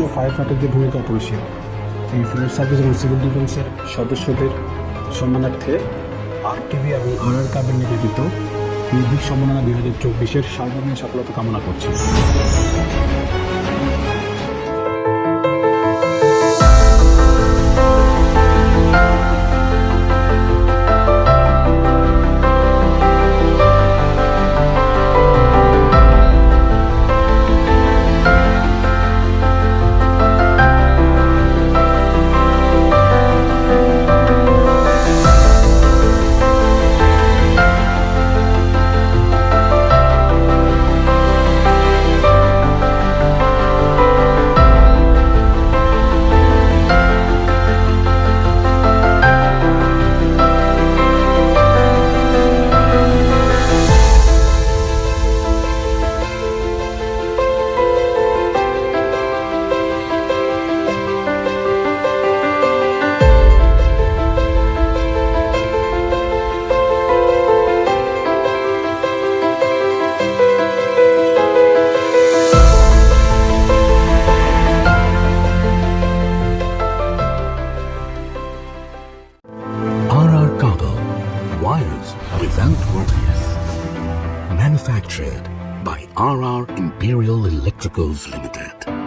ও fire ফাইটারদের ভূমিকা অপরিসীম। এই ফায়ার সার্ভিস এবং সিভিল ডিফেন্সের সদস্যদের সম্মানার্থে RTV এবং RR ক্লাবের নিবেদিত নির্ভীক সম্মাননা 2024-এর সার্বজনীন সফলতা কামনা করছি। RR Cable, wires without worries. Manufactured by RR Imperial Electricals Limited.